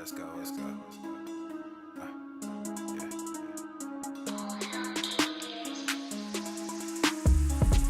let's go.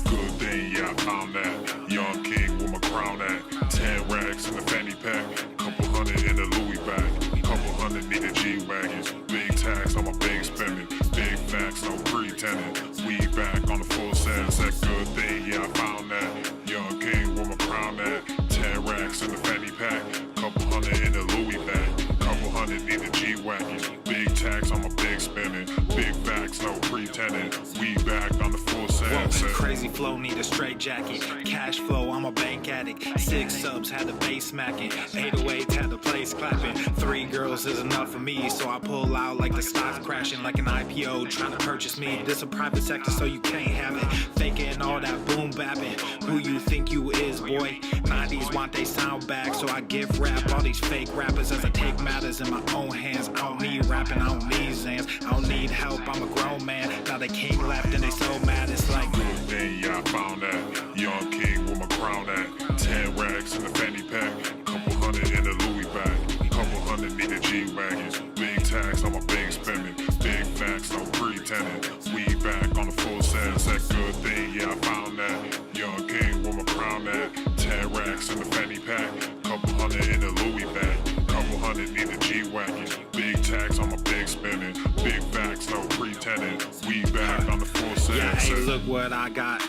Good thing, yeah, I found that. Young king with my crown at. 10 racks in the fanny pack. Couple hundred in the Louis bag. Couple hundred need a G-Wagon. Big tax on my big spending. Big facts, no pretending. We back on the full sense. That good thing, yeah, I found that. Young king with my crown at. 10 racks in the fanny pack. Couple hundred in the Louis bag. Couple hundred need a G-Wagon. Big tax on my big spending. Big facts, no pretending. We back on the full sense. Crazy flow, need a straight jacket. Cash flow, I'm a bank addict. 6 subs, had the bass smacking. 808s, had the place clapping. 3 girls is enough for me, so I pull out like the stock's crashing. Like an IPO trying to purchase me. This a private sector, so you can't have it. Faking all that boom bapping. Who you think you is, boy? 90s want they sound back, so I give rap all these fake rappers as I take matters in my own hands. I don't need rapping, I don't need Zans. I don't need help, I'm a grown man. Now they king left and they so mad, it's like good thing, yeah, I found that. Young king with my crown at. 10 racks in the fanny pack. Couple hundred in the Louis bag. Couple hundred need a G-Wagon. Big tax on my big spending. Big facts, no pretending. We back on the full sense. That good thing, yeah, I found that. Young king with my crown at. 10 racks in the fanny pack. Couple hundred in the Louis bag. Couple hundred need a G-Wagon. Big tax on my big spending. Big facts, no pretending. We back on the full sense. yeah, hey, look what I got.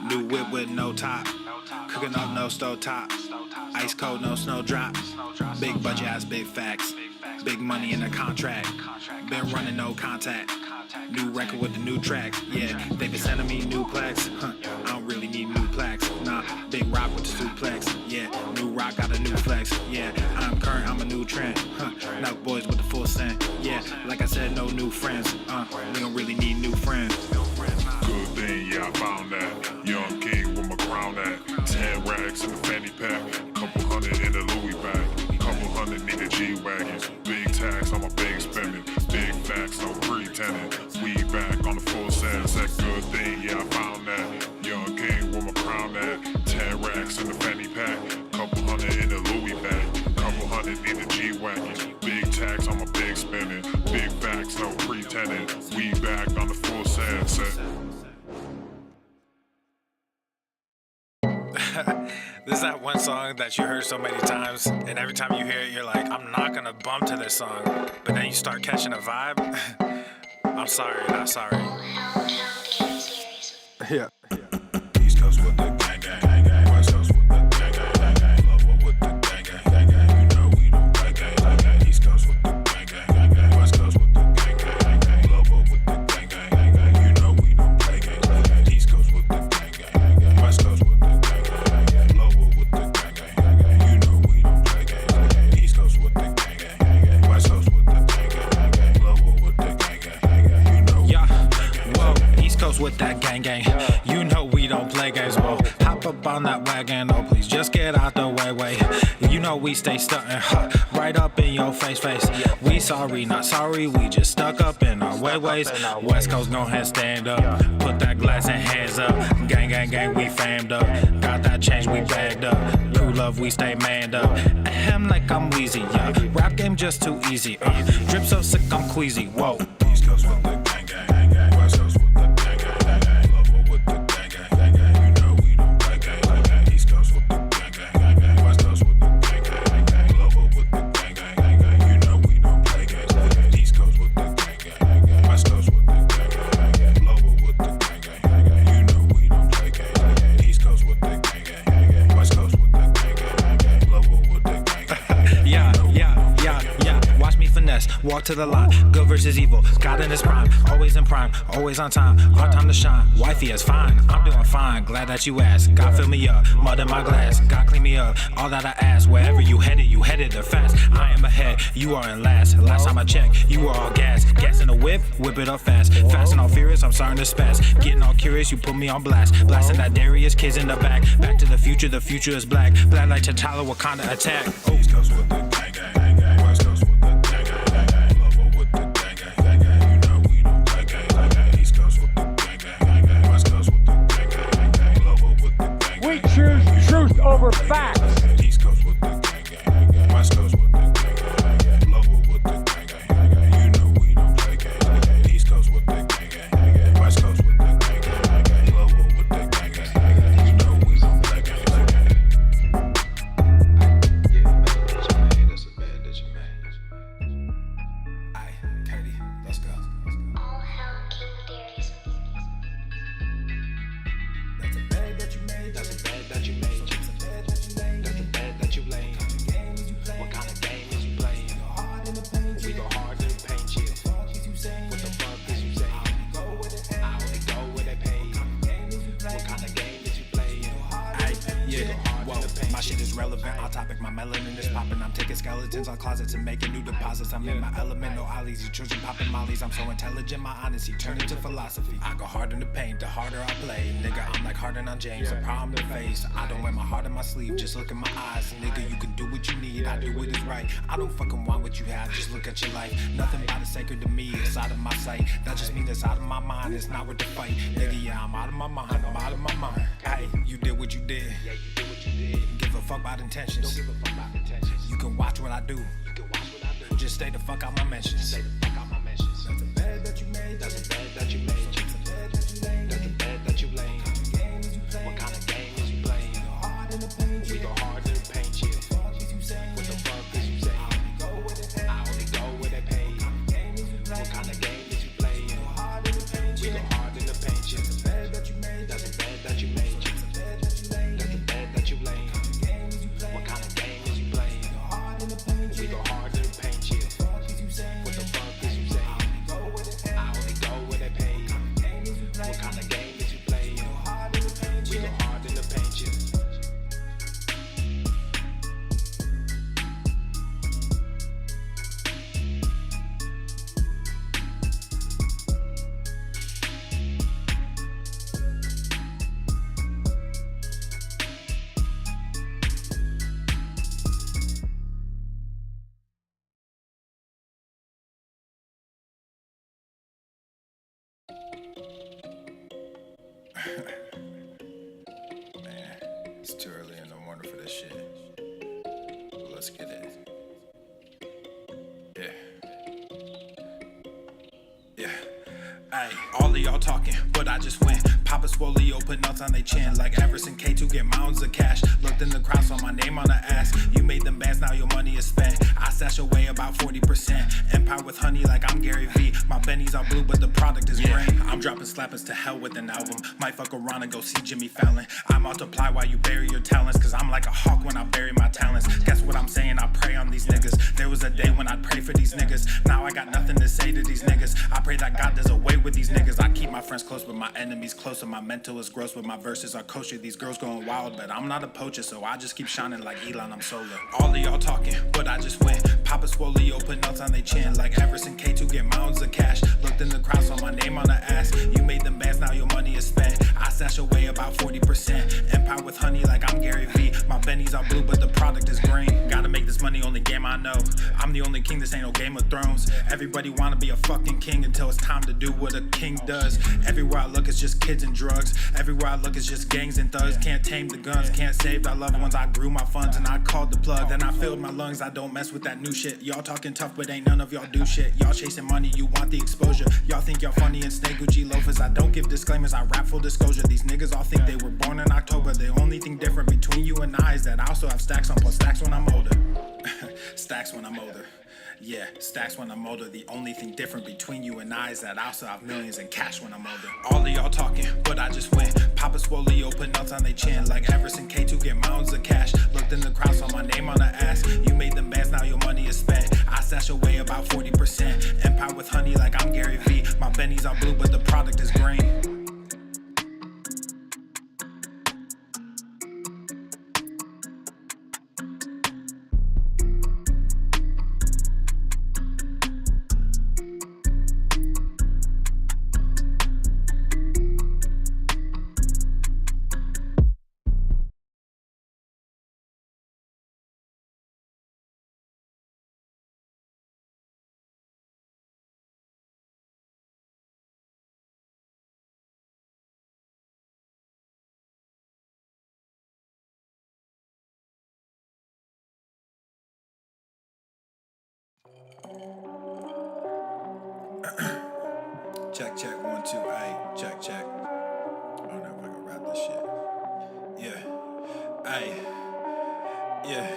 New whip with no top. Cooking up no stove top. Ice cold, no snow drop. Big budget ass, big facts. Big money in the contract. Been running no contact. New record with the new tracks. Yeah, they been sending me new plaques. I don't really need new plaques. Nah, big rock with the suplex. Yeah, new rock got a new flex. Yeah, I'm current, I'm a new trend. Knock boys with the full scent. Yeah, like I said, no new friends. We don't really need new friends. Good thing, yeah, I found that. Young king with my crown at. 10 racks in the fanny pack. Couple hundred in the Louis bag. Couple hundred need a G-Wagon. Big tax on my big spending. Big facts, no pretending. We back on the full sense. That good thing, yeah, I found that. Young king with my crown at. 10 racks in the fanny pack. Couple hundred in the Louis bag. Couple hundred need a G-Wagon. Big tax on my big spending. Big facts, no pretending. We back on the full sense. This is that one song that you heard so many times, and every time you hear it, you're like, I'm not gonna bump to this song. But then you start catching a vibe. I'm sorry, not sorry. Yeah. East Coast with the gang gang, West Coast with the gang gang, Lower with the gang gang, you know we don't play gang. East Coast with the gang gang, West Coast with the gang gang, Lower with the gang gang, you know we don't play gang. East Coast with the gang gang, West Coast with the gang gang, Lower with the gang gang, you know we don't play gang. East Coast with the gang gang, West Coast with the gang gang, Lower with the gang gang, you know we don't play gang. Whoa, East Coast with that gang gang. You know we don't play games, whoa. Hop up on that wagon, oh please just get out the way. You know we stay stuntin', right up in your face. We sorry, not sorry, we just stuck up in our ways. West Coast go ahead, stand up. Put that glass and hands up. Gang, we famed up. Got that change, we bagged up. True love, we stay manned up. Ahem like I'm wheezy, yeah. Rap game just too easy, Drip so sick, I'm queasy, whoa. East Coast with the gang gang, West Coast with the gang gang, Lower with the gang gang, you know we don't play gang. East Coast with the gang gang, West Coast with the gang gang, Lower with the gang gang, you know we don't play gang. East Coast with the gang gang, West Coast with the gang gang, Lower with the gang gang, you know we don't play gang. East Coast with the gang gang, West Coast with the gang gang, Lower with the gang gang. Yeah. Watch me finesse, walk to the line. Good versus evil, God in his prime. Always in prime, always on time. Hard time to shine, wifey is fine. I'm doing fine, glad that you asked. God fill me up, mud in my glass. God clean me up, all that I ask. Wherever you headed there fast. I am ahead, you are in last. Last time I checked, you were all gas. Gas in the whip it up fast. Fast and all furious, I'm starting to spaz. Getting all curious, you put me on blast. Blasting that Darius, kids in the back. Back to the future is black. Black like T'Challa, Wakanda attack. East Coast with the gang gang, West Coast with the gang gang, Lower with the gang gang, you know we don't play gang. East Coast with the gang gang, West Coast with the gang gang, Lower with the gang gang. We choose truth over facts. East Coast with the gang gang, West Coast with the gang gang, relevant. On topic, my melanin is popping. I'm taking skeletons on closets and making new deposits. I'm in my element, no ollies. You children popping mollies. I'm so intelligent, my honesty turned into philosophy. I go hard in the paint, the harder I play. Nigga, I'm like Harden on James, a problem to face. I don't wear my heart on my sleeve, just look in my eyes. Nigga, you can do what you need, I do what is right. I don't fucking want what you have, just look at your life. Nothing about it sacred to me, it's out of my sight. That just means it's out of my mind, it's not worth the fight. Nigga, yeah, I'm out of my mind, I'm out of my mind. Hey, you did what you did. Give a fuck about intentions. You can watch what I do. Just stay the fuck out my mentions. That's a bed that you made. That's a bed that you made. That's a bed that you laid. That's a bed that you laid. What kind of game is you playing? We go hard in the paint. We go hard in the paint. Yeah. What the fuck is you saying? I only go where they pay. What kind of game is you playing? We go hard in the paint. Yeah. That's a bed that you made. That's a bed that you made. That's a bed that you laid. What kind of game is you playing? We go hard in the paint. Yeah. What the fuck is you saying? I only go where they pay. What kind of game is you playing? We go hard in the paint. Yeah. Man, it's too early in the morning for this shit. But let's get it. Yeah. Ayy, all of y'all talking, but I just went. Papa Swole, put nuts on they chin. Like Everson K2, get mounds of cash. Looked in the crowd, saw my name on the ass. You made them bands, now your money is spent. I stash away about 40%. Empire with honey like I'm Gary V. My Benny's are blue, but the product is green. I'm dropping slappers to hell with an album. Might fuck around and go see Jimmy Fallon. I multiply while you bury your talents. Cause I'm like a hawk when I bury my talents. Guess what I'm saying? I pray on these niggas. There was a day when I'd pray for these niggas. Now I got nothing to say to these niggas. I pray that God does away with these niggas. I keep my friends close, but my enemies closer. My mental is gross, but my verses are kosher. These girls going wild, but I'm not a poacher, so I just keep shining like Elon, I'm solar. All of y'all talking, but I just went. Papa Swole, put nuts on they chin. Like Everson K2, get mounds of cash. Looked in the crowd, saw my name on the ass. You made them bands, now your money is spent. I stash away about 40%. Empire with honey like I'm Gary V. My Benny's are blue, but the product is green. Gotta make this money, only game I know. I'm the only king, this ain't no Game of Thrones. Everybody wanna be a fucking king until it's time to do what a king does. Everywhere I look, it's just kids and drugs. Everywhere I look, it's just gangs and thugs. Can't tame the guns, can't save our loved ones. I grew my funds and I called the plug. Then I filled my lungs, I don't mess with that new shit. Y'all talking tough, but ain't none of y'all do shit. Y'all chasing money, you want the exposure. Y'all think y'all funny and snake Gucci loafers. I don't give disclaimers, I rap full disclosure. These niggas all think they were born in October. The only thing different between you and I is that I also have stacks on plus stacks when I'm older. Stacks when I'm older. Yeah, stacks when I'm older. The only thing different between you and I is that I also have millions in cash when I'm older. All of y'all talking, but I just went. Papa Swole, put nuts on they chin. Like Everson K2, get mounds of cash. Looked in the crowd, saw my name on the ass. You made them bands, now your money is spent. I stash away about 40%. Empire with honey like I'm Gary V. My Benny's are blue, but the product is green. Check, check, 1, 2, ayy, check, check. I don't know if I can rap this shit. Yeah, ayy, yeah.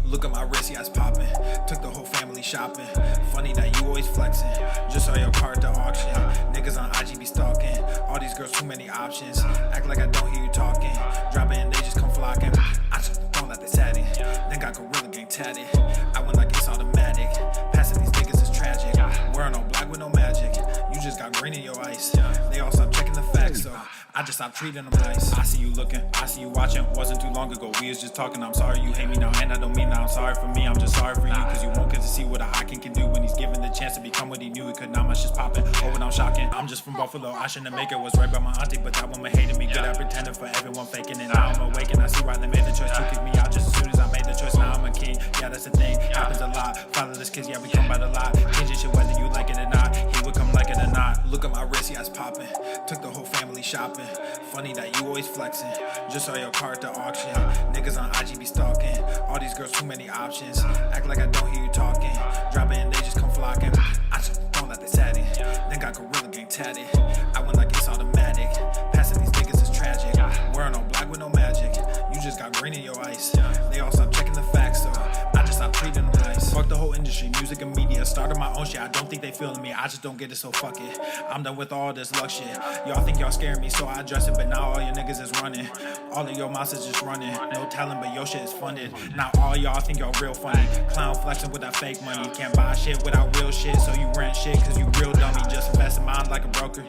Look at my wrist, yeah, it's poppin'. Took the whole family shopping. Funny that you always flexing. Just saw your car at the auction. Niggas on IG be stalking. All these girls, too many options. Act like I don't hear you talking. Drop it and they just come flocking. I took the phone that they sat in. Then got Gorilla Gang tatted. I went like it's automatic. Passing these niggas is tragic. Wearing all black with no magic. You just got green in your ice. They all stop checking the facts, so I I just stopped treating them nice. I see you looking, I see you watching. Wasn't too long ago, we was just talking. I'm sorry you hate me now, and I don't mean that I'm sorry for me. I'm just sorry for you, cause you won't get to see what a hot king can do when he's given the chance to become what he knew he could. Now my shit's popping, oh, and I'm shocking. I'm just from Buffalo, I shouldn't make it. Was right by my auntie, but that woman hated me. Good at pretending for everyone faking it. Now I'm awake and I see why they made the choice to kick me out just as soon as I made the choice. Now I'm a king, yeah, that's the thing. Happens a lot. Fatherless kids, yeah, we come by the lot. Changing shit whether you like it or not. He would come like it or not. Look at my wrist, yeah, it's popping. Took the whole family shopping. Funny that you always flexing. Just saw your car at the auction. Niggas on IG be stalking. All these girls, too many options. Act like I don't hear you talking. Drop it and they just come flocking. I just don't let they tatted. Then got Gorilla Gang tatted. I went like it's automatic. Passing these niggas is tragic. Wearing all black with no magic. You just got green in your ice. They all stop checking the facts, so I just stopped treating them nice. Fuck the whole industry, music and media. Started my own shit, I don't think they feeling me. I just don't get it, so fuck it. I'm done with all this luck shit. Y'all think y'all scaring me, so I address it. But now all your niggas is running. All of your mouths is just running. No talent, but your shit is funded. Now all y'all think y'all real funny. Clown flexing with that fake money. Can't buy shit without real shit, so you rent shit cause you real dummy. Just invest in mine like a broker.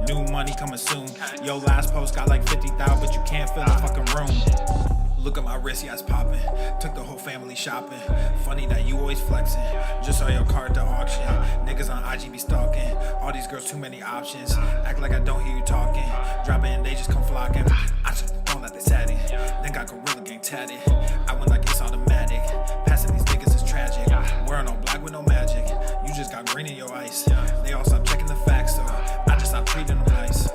New money coming soon. Yo, last post got like 50,000, but you can't fill the fucking room. Look at my wrist, yeah, it's popping. Took the whole family shopping. Funny that you always flexing. Just saw your car at the auction. Niggas on IG be stalking. All these girls, too many options. Act like I don't hear you talking. Drop it and they just come flocking. I just don't let they tatted. Then got Gorilla Gang tatted. I went like it's automatic. Passing these niggas is tragic. Wearing all black with no magic. You just got green in your ice. They all stop checking the facts, so I just stopped treating them nice.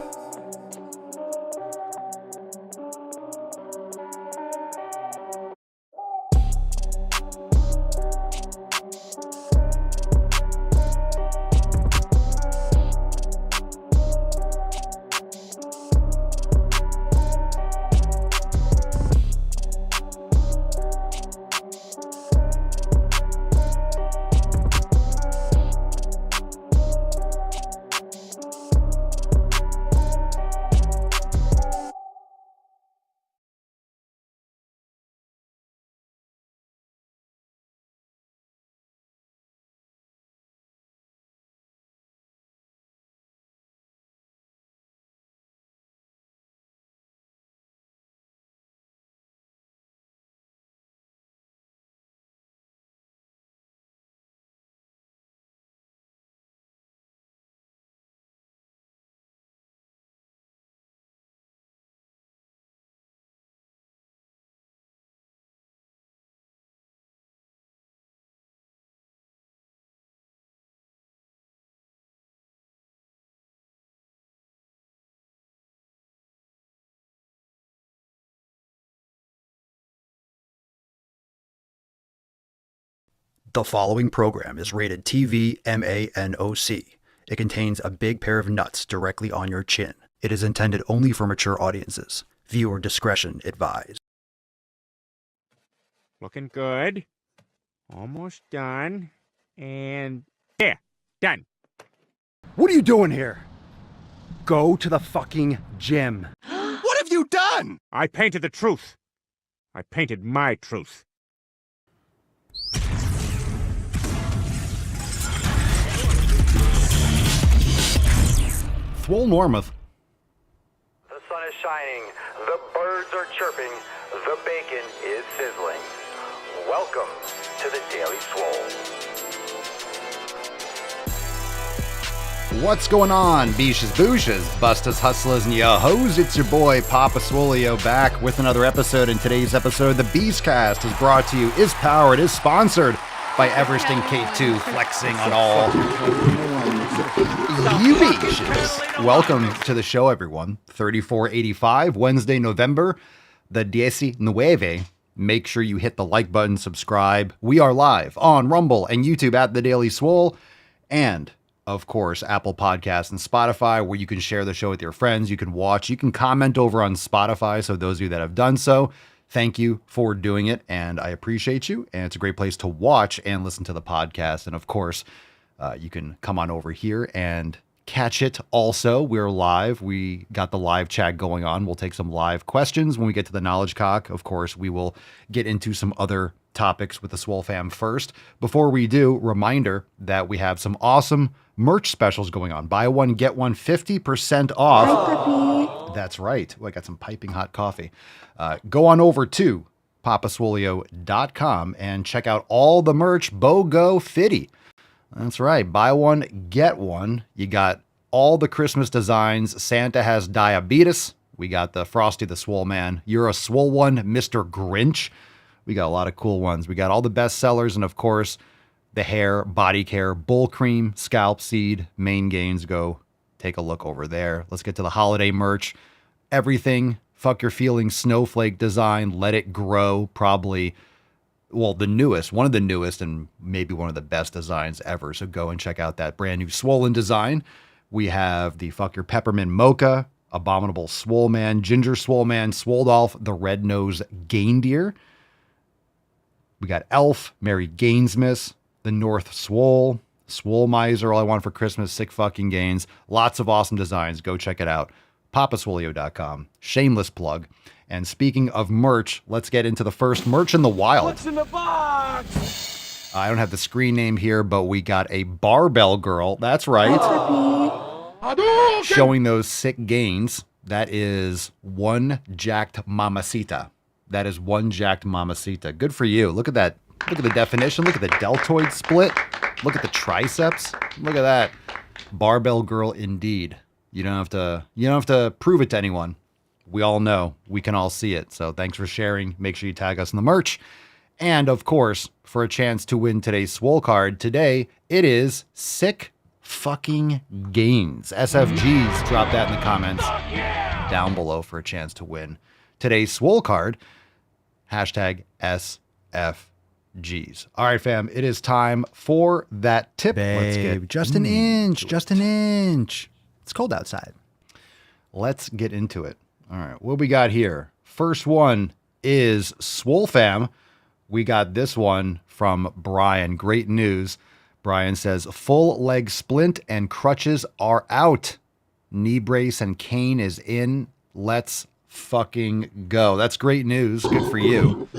The following program is rated TV MANOC. It contains a big pair of nuts directly on your chin. It is intended only for mature audiences. Viewer discretion advised. Looking good. Almost done. And there, done. What are you doing here? Go to the fucking gym. What have you done? I painted the truth. I painted my truth. Swole Normuth. The sun is shining, the birds are chirping, the bacon is sizzling. Welcome to the Daily Swole. What's going on, beaches, booshes, bustas, hustlers, and yo-hos? It's your boy, Papa Swolio, back with another episode. In today's episode, the Beastcast is brought to you, is powered, is sponsored by Everesting K2, flexing on all you beaches. Welcome to the show, everyone. 3485, Wednesday, November the 19. Make sure you hit the like button, subscribe. We are live on Rumble and YouTube at The Daily Swole, and of course, Apple Podcasts and Spotify, where you can share the show with your friends. You can watch, you can comment over on Spotify. So those of you that have done so, thank you for doing it, and I appreciate you. And it's a great place to watch and listen to the podcast. And of course, you can come on over here and catch it. Also, we're live. We got the live chat going on. We'll take some live questions when we get to the Knowledge Cock. Of course, we will get into some other topics with the Swole fam first. Before we do, reminder that we have some awesome merch specials going on. Buy one, get one 50% off. That's right. Well, I got some piping hot coffee. Go on over to papaswolio.com and check out all the merch BOGO Fitty. That's right. Buy one, get one. You got all the Christmas designs. Santa has diabetes. We got the Frosty the Swole Man. You're a swole one, Mr. Grinch. We got a lot of cool ones. We got all the best sellers, and of course, the hair, body care, bull cream, scalp seed, main gains. Go take a look over there. Let's get to the holiday merch. Everything, fuck your feelings, snowflake design, let it grow. Probably, well, the newest, one of the newest, and maybe one of the best designs ever. So go and check out that brand new swollen design. We have the fuck your peppermint mocha, abominable swole man, ginger swole man, swole off the red nose gaindeer. We got Elf, Mary Gainsmiss, the North Swole, Swole Miser, all I want for Christmas, sick fucking gains. Lots of awesome designs. Go check it out. papaswolio.com. Shameless plug. And speaking of merch, let's get into the first merch in the wild. What's in the box? I don't have the screen name here, but we got a barbell girl. That's right. Showing those sick gains. That is one jacked mamacita. That is one jacked mamacita. Good for you. Look at that. Look at the definition. Look at the deltoid split. Look at the triceps. Look at that. Barbell girl indeed. You don't have to prove it to anyone. We all know. We can all see it. So thanks for sharing. Make sure you tag us in the merch. And of course, for a chance to win today's Swole card, today it is sick fucking gains. SFGs, drop that in the comments down below for a chance to win today's Swole card. Hashtag SFGs. All right, fam, it is time for that tip. Let's get just an inch, just an inch. It's cold outside. Let's get into it. All right, what we got here? First one is Swole fam. We got this one from Brian. Great news. Brian says, full leg splint and crutches are out. Knee brace and cane is in. Let's fucking go. That's great news. Good for you.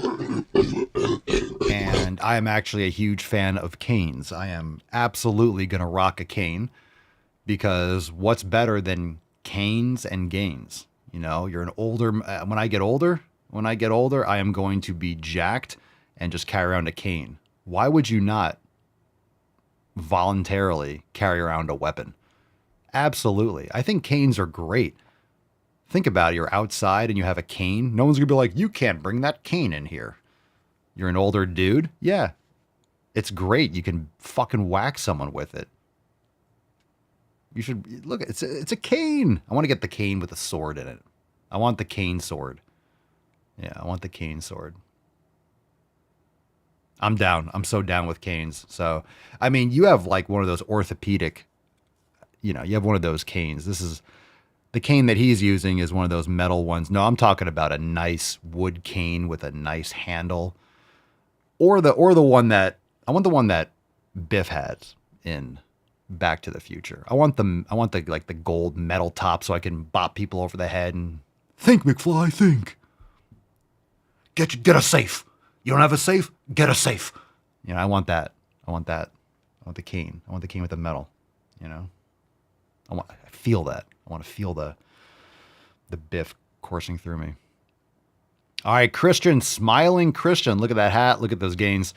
And I am actually a huge fan of canes. I am absolutely going to rock a cane because what's better than canes and gains? You know, you're an older, when I get older, I am going to be jacked and just carry around a cane. Why would you not voluntarily carry around a weapon? Absolutely. I think canes are great. Think about it. You're outside and you have a cane. No one's going to be like, you can't bring that cane in here. You're an older dude. Yeah. It's great. You can fucking whack someone with it. You should look. It's a cane. I want to get the cane with a sword in it. I want the cane sword. Yeah, I want the cane sword. I'm down. I'm so down with canes. So, I mean, you have like one of those orthopedic, you have one of those canes. This is the cane that he's using is one of those metal ones. No, I'm talking about a nice wood cane with a nice handle, or the one that I want the one that Biff has in Back to the Future. I want the like the gold metal top so I can bop people over the head and think, McFly, think. Get a safe. You don't have a safe? Get a safe. I want that. I want the cane. I want the cane with the metal. I feel that. I want to feel the Biff coursing through me. All right, Christian, smiling Christian. Look at that hat. Look at those gains.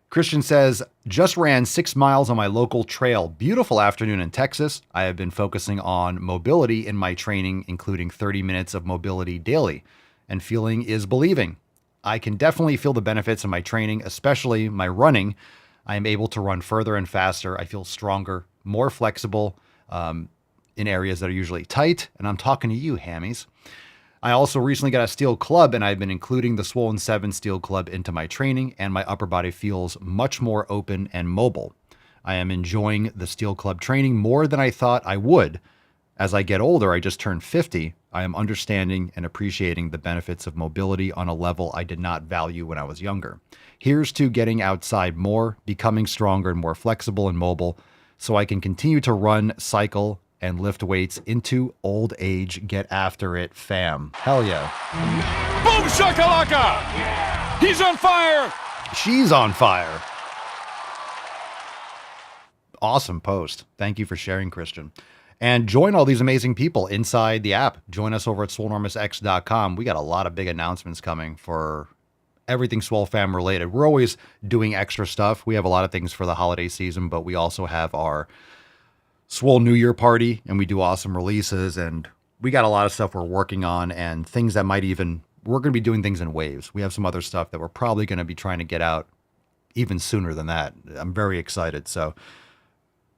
Christian says, just ran 6 miles on my local trail. Beautiful afternoon in Texas. I have been focusing on mobility in my training, including 30 minutes of mobility daily. And feeling is believing. I can definitely feel the benefits of my training, especially my running. I am able to run further and faster. I feel stronger, more flexible in areas that are usually tight. And I'm talking to you, hammies. I also recently got a steel club, and I've been including the Swollen 7 steel club into my training, and my upper body feels much more open and mobile. I am enjoying the steel club training more than I thought I would. As I get older, I just turned 50. I am understanding and appreciating the benefits of mobility on a level I did not value when I was younger. Here's to getting outside more, becoming stronger and more flexible and mobile, so I can continue to run, cycle, and lift weights into old age. Get after it, fam. Hell yeah. Boom shakalaka! He's on fire! She's on fire. Awesome post. Thank you for sharing, Christian. And join all these amazing people inside the app. Join us over at swolenormousx.com. We got a lot of big announcements coming for everything Swole Fam related. We're always doing extra stuff. We have a lot of things for the holiday season, but we also have our Swole New Year party, and we do awesome releases, and we got a lot of stuff we're working on, and things that we're going to be doing things in waves. We have some other stuff that we're probably going to be trying to get out even sooner than that. I'm very excited. So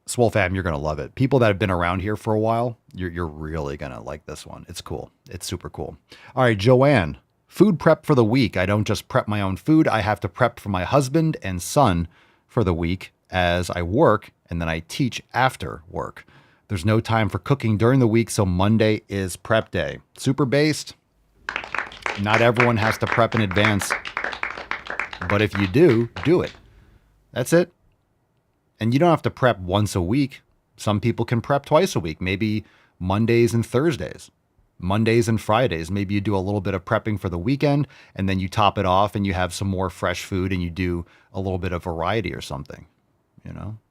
Swole Fam, you're going to love it. People that have been around here for a while, you're really going to like this one. It's cool. It's super cool. All right, Joanne, food prep for the week. I don't just prep my own food. I have to prep for my husband and son for the week as I work, and then I teach after work. There's no time for cooking during the week, so Monday is prep day. Super based. Not everyone has to prep in advance, but if you do it. That's it. And you don't have to prep once a week. Some people can prep twice a week, maybe Mondays and Thursdays, Mondays and Fridays. Maybe you do a little bit of prepping for the weekend, and then you top it off and you have some more fresh food and you do a little bit of variety or something,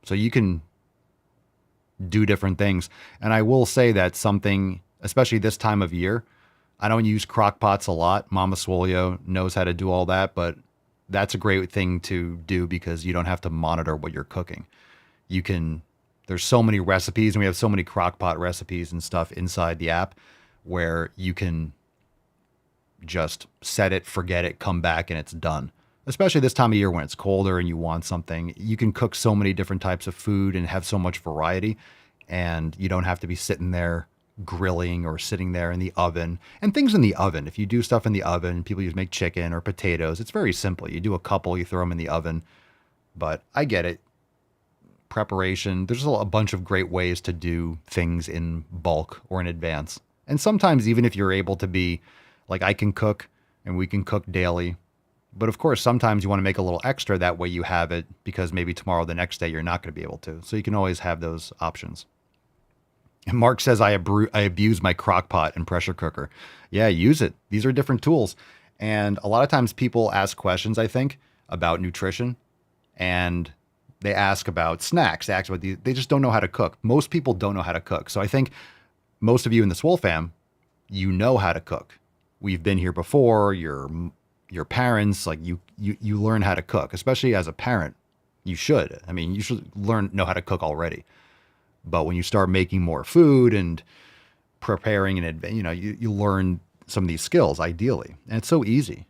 So you can do different things. And I will say that something, especially this time of year, I don't use crock pots a lot. Mama Swolio knows how to do all that, but that's a great thing to do because you don't have to monitor what you're cooking. There's so many recipes, and we have so many crock pot recipes and stuff inside the app where you can just set it, forget it, come back, and it's done. Especially this time of year when it's colder and you want something. You can cook so many different types of food and have so much variety, and you don't have to be sitting there grilling or sitting there in the oven. And things in the oven, if you do stuff in the oven, people make chicken or potatoes, it's very simple. You do a couple, you throw them in the oven. But I get it. Preparation, there's a bunch of great ways to do things in bulk or in advance. And sometimes even if you're able to be, like I can cook and we can cook daily. But of course, sometimes you want to make a little extra. That way you have it because maybe tomorrow, the next day, you're not going to be able to. So you can always have those options. And Mark says, I abuse my crock pot and pressure cooker. Yeah, use it. These are different tools. And a lot of times people ask questions, I think, about nutrition. And they ask about snacks. They ask about they just don't know how to cook. Most people don't know how to cook. So I think most of you in the Swole Fam, you know how to cook. We've been here before. Your parents, like you learn how to cook, especially as a parent. You should. I mean, you should know how to cook already. But when you start making more food and preparing in advance, you learn some of these skills ideally. And it's so easy.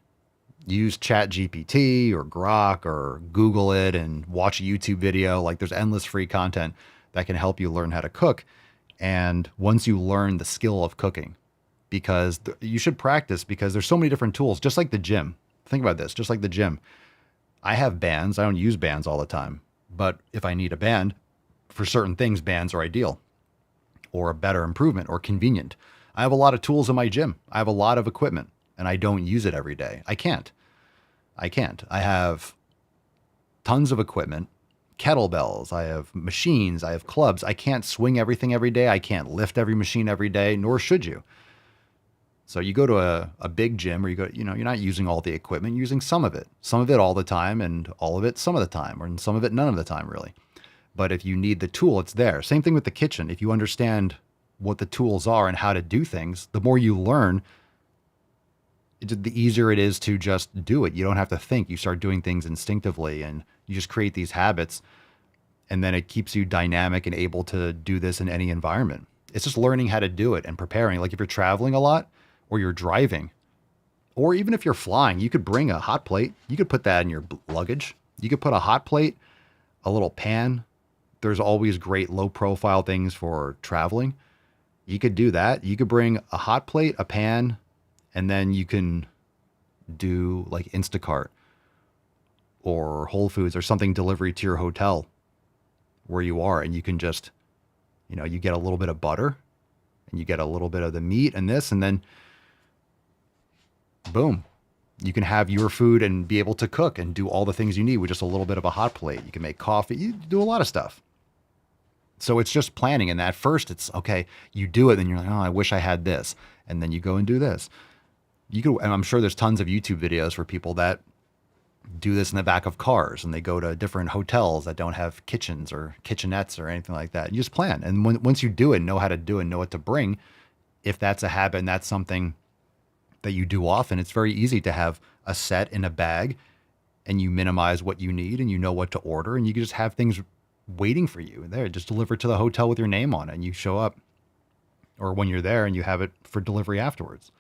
Use Chat GPT or Grok or Google it and watch a YouTube video. Like there's endless free content that can help you learn how to cook. And once you learn the skill of cooking, because you should practice because there's so many different tools, just like the gym. Think about this, just like the gym. I have bands. I don't use bands all the time. But if I need a band, for certain things, bands are ideal or a better improvement or convenient. I have a lot of tools in my gym. I have a lot of equipment and I don't use it every day. I can't. I have tons of equipment, kettlebells. I have machines. I have clubs. I can't swing everything every day. I can't lift every machine every day, nor should you. So you go to a big gym where you're not using all the equipment, you're using some of it all the time and all of it some of the time, or some of it none of the time really. But if you need the tool, it's there. Same thing with the kitchen. If you understand what the tools are and how to do things, the more you learn, the easier it is to just do it. You don't have to think. You start doing things instinctively and you just create these habits. And then it keeps you dynamic and able to do this in any environment. It's just learning how to do it and preparing. Like if you're traveling a lot or you're driving, or even if you're flying, you could bring a hot plate. You could put that in your luggage. You could put a hot plate, a little pan. There's always great low profile things for traveling. You could do that. You could bring a hot plate, a pan, and then you can do like Instacart or Whole Foods or something delivery to your hotel where you are. And you can just, you get a little bit of butter and you get a little bit of the meat and this, and then boom, you can have your food and be able to cook and do all the things you need with just a little bit of a hot plate. You can make coffee. You do a lot of stuff. So it's just planning. And at first it's okay. You do it and you're like, oh, I wish I had this. And then you go and do this. And I'm sure there's tons of YouTube videos for people that do this in the back of cars, and they go to different hotels that don't have kitchens or kitchenettes or anything like that. You just plan. And once you do it, know how to do it, know what to bring, if that's a habit and that's something that you do often, it's very easy to have a set in a bag and you minimize what you need and you know what to order, and you can just have things waiting for you there, just delivered to the hotel with your name on it, and you show up, or when you're there and you have it for delivery afterwards.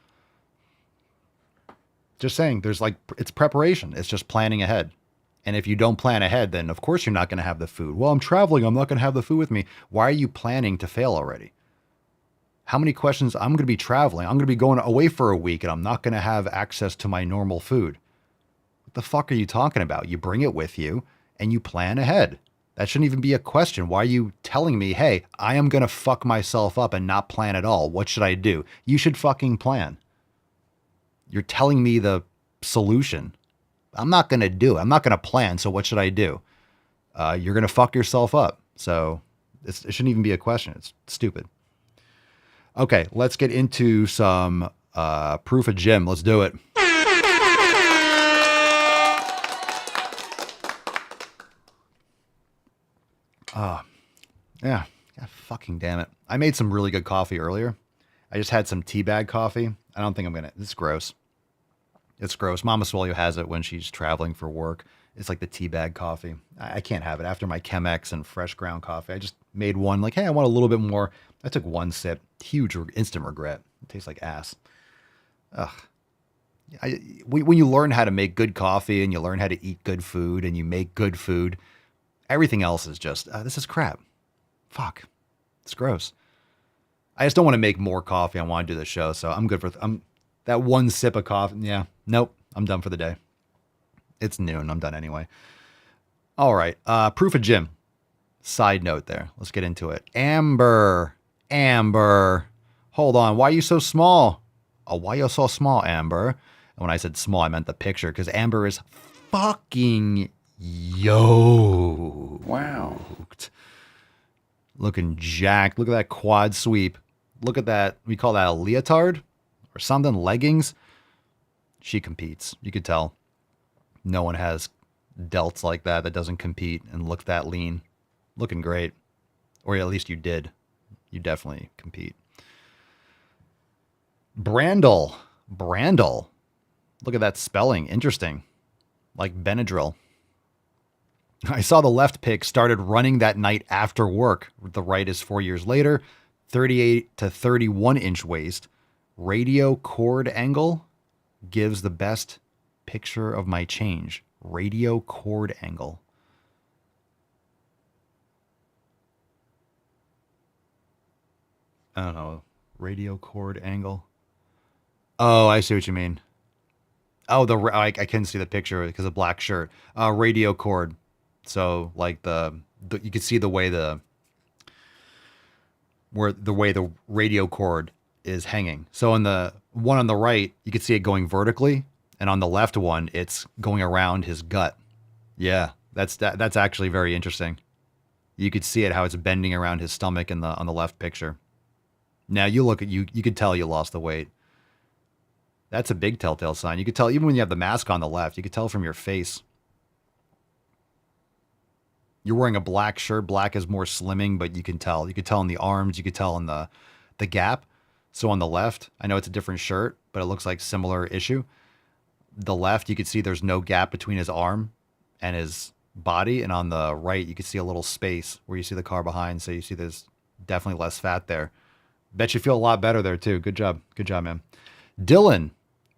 Just saying, it's preparation. It's just planning ahead. And if you don't plan ahead, then of course you're not going to have the food. Well, I'm traveling. I'm not going to have the food with me. Why are you planning to fail already? How many questions? I'm going to be traveling. I'm going to be going away for a week and I'm not going to have access to my normal food. What the fuck are you talking about? You bring it with you and you plan ahead. That shouldn't even be a question. Why are you telling me, hey, I am going to fuck myself up and not plan at all? What should I do? You should fucking plan. You're telling me the solution. I'm not going to do it. I'm not going to plan. So what should I do? You're going to fuck yourself up. So it shouldn't even be a question. It's stupid. Okay, let's get into some proof of Jim. Let's do it. Yeah, fucking damn it. I made some really good coffee earlier. I just had some tea bag coffee. I don't think I'm going to. It's gross. It's gross. Mama Swole has it when she's traveling for work. It's like the tea bag coffee. I can't have it after my Chemex and fresh ground coffee. I just made one like, hey, I want a little bit more. I took one sip. Huge instant regret. It tastes like ass. Ugh. When you learn how to make good coffee and you learn how to eat good food and you make good food, everything else is just, this is crap. Fuck. It's gross. I just don't want to make more coffee. I want to do the show, so I'm good for that one sip of coffee. Yeah. Nope. I'm done for the day. It's noon. I'm done anyway. All right. Proof of Jim. Side note there. Let's get into it. Amber. Hold on. Why are you so small? Oh, why are you so small, Amber? And when I said small, I meant the picture, because Amber is fucking yoked. Wow. Looking jacked. Look at that quad sweep. Look at that. We call that a leotard or something. Leggings. She competes. You could tell. No one has delts like that doesn't compete and look that lean. Looking great. Or at least you did. You definitely compete. Brandel. Look at that spelling. Interesting. Like Benadryl. I saw the left pick started running that night after work. The right is 4 years later. 38 to 31 inch waist. Radio cord angle gives the best picture of my change. Radio cord angle. I don't know. Radio cord angle. Oh, I see what you mean. Oh, I can see the picture because of black shirt. Radio cord. So like you can see the way the radio cord is hanging. So on the one on the right, you can see it going vertically, and on the left one, it's going around his gut. Yeah, that's actually very interesting. You could see it how it's bending around his stomach on the left picture. Now you look at you could tell you lost the weight. That's a big telltale sign. You could tell even when you have the mask on the left, you could tell from your face. You're wearing a black shirt. Black is more slimming, but you can tell. You could tell in the arms. You could tell in the gap. So on the left, I know it's a different shirt, but it looks like similar issue. The left, you could see there's no gap between his arm and his body. And on the right, you could see a little space where you see the car behind. So you see there's definitely less fat there. Bet you feel a lot better there, too. Good job. Good job, man. Dylan,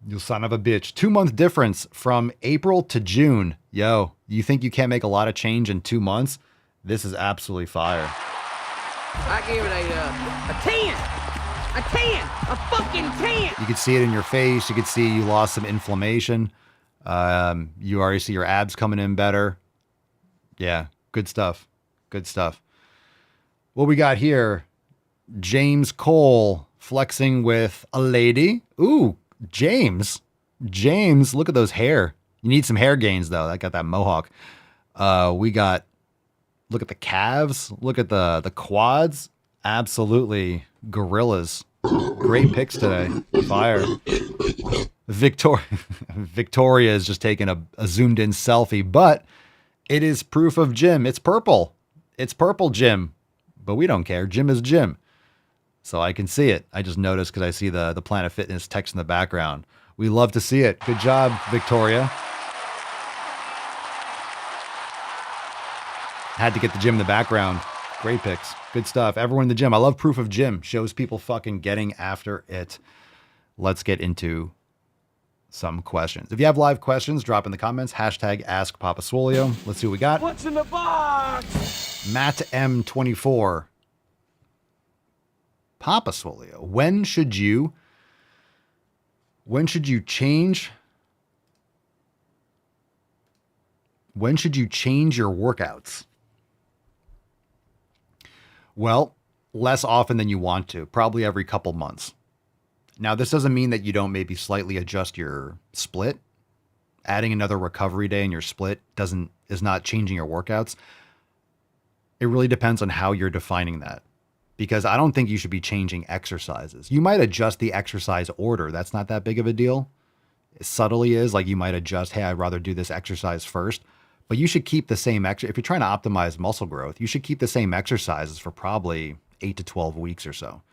you son of a bitch. 2-month difference from April to June. Yo, you think you can't make a lot of change in 2 months? This is absolutely fire. I give it a 10. A 10. A fucking 10. You could see it in your face. You could see you lost some inflammation. You already see your abs coming in better. Yeah, good stuff. Good stuff. What we got here, James Cole flexing with a lady. Ooh, James, look at those hair. You need some hair gains though. I got that mohawk. Look at the calves. Look at the quads. Absolutely gorillas. Great picks today. Fire. Victoria is just taking a zoomed in selfie, but it is proof of Jim. It's purple. It's purple Jim, but we don't care. Jim is Jim. So I can see it. I just noticed because I see the Planet Fitness text in the background. We love to see it. Good job, Victoria. Had to get the gym in the background. Great picks. Good stuff. Everyone in the gym. I love proof of Jim. Shows people fucking getting after it. Let's get into some questions. If you have live questions, drop in the comments. Hashtag Ask Papa Swolio. Let's see what we got. What's in the box? Matt M24. Papa Swolio. When should you change your workouts? Well, less often than you want to, probably every couple months. Now, this doesn't mean that you don't maybe slightly adjust your split. Adding another recovery day in your split is not changing your workouts. It really depends on how you're defining that. Because I don't think you should be changing exercises. You might adjust the exercise order. That's not that big of a deal. It subtly is, like you might adjust, hey, I'd rather do this exercise first. But you should keep the same if you're trying to optimize muscle growth, you should keep the same exercises for probably 8 to 12 weeks or so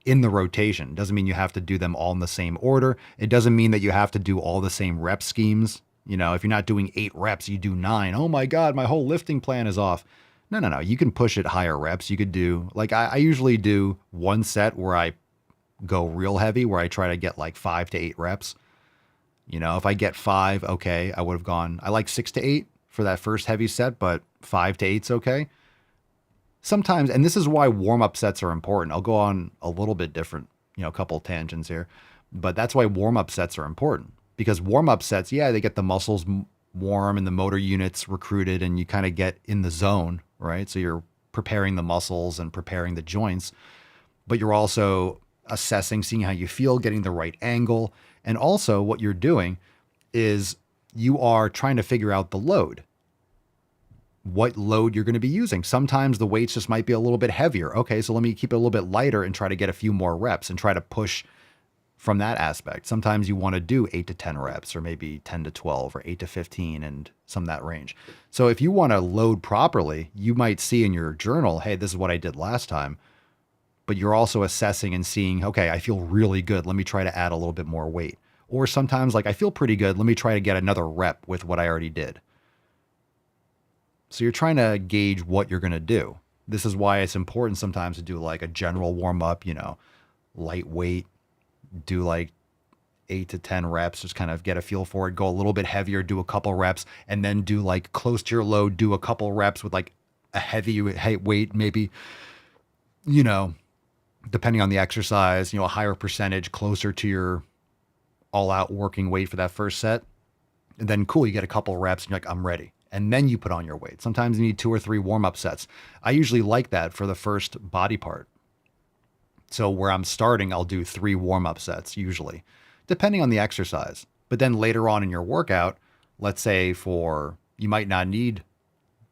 in the rotation. Doesn't mean you have to do them all in the same order. It doesn't mean that you have to do all the same rep schemes. You know, if you're not doing 8 reps, you do 9. Oh my God, my whole lifting plan is off. No. You can push it higher reps. You could do, like I usually do one set where I go real heavy, where I try to get like 5 to 8 reps. You know, if I get 5, okay, I would have gone, I like 6 to 8 for that first heavy set, but 5 to 8's okay. Sometimes, and this is why warm-up sets are important. I'll go on a little bit different, a couple of tangents here, but that's why warm-up sets are important, because warm-up sets, yeah, they get the muscles warm and the motor units recruited and you kind of get in the zone, right? So you're preparing the muscles and preparing the joints, but you're also assessing, seeing how you feel, getting the right angle. And also what you're doing is you are trying to figure out the load, what load you're going to be using. Sometimes the weights just might be a little bit heavier. Okay, so let me keep it a little bit lighter and try to get a few more reps and try to push from that aspect. Sometimes you want to do 8 to 10 reps or maybe 10 to 12 or 8 to 15 and some of that range. So if you want to load properly, you might see in your journal, hey, this is what I did last time. But you're also assessing and seeing, okay, I feel really good. Let me try to add a little bit more weight. Or sometimes like, I feel pretty good. Let me try to get another rep with what I already did. So you're trying to gauge what you're going to do. This is why it's important sometimes to do like a general warm up, lightweight, do like 8 to 10 reps, just kind of get a feel for it, go a little bit heavier, do a couple reps, and then do like close to your load, do a couple reps with like a heavy weight, maybe, depending on the exercise, a higher percentage closer to your all out working weight for that first set. And then cool, you get a couple reps and you're like, I'm ready. And then you put on your weight. Sometimes you need 2 or 3 warm-up sets. I usually like that for the first body part. So where I'm starting, I'll do 3 warm-up sets usually, depending on the exercise. But then later on in your workout, let's say you might not need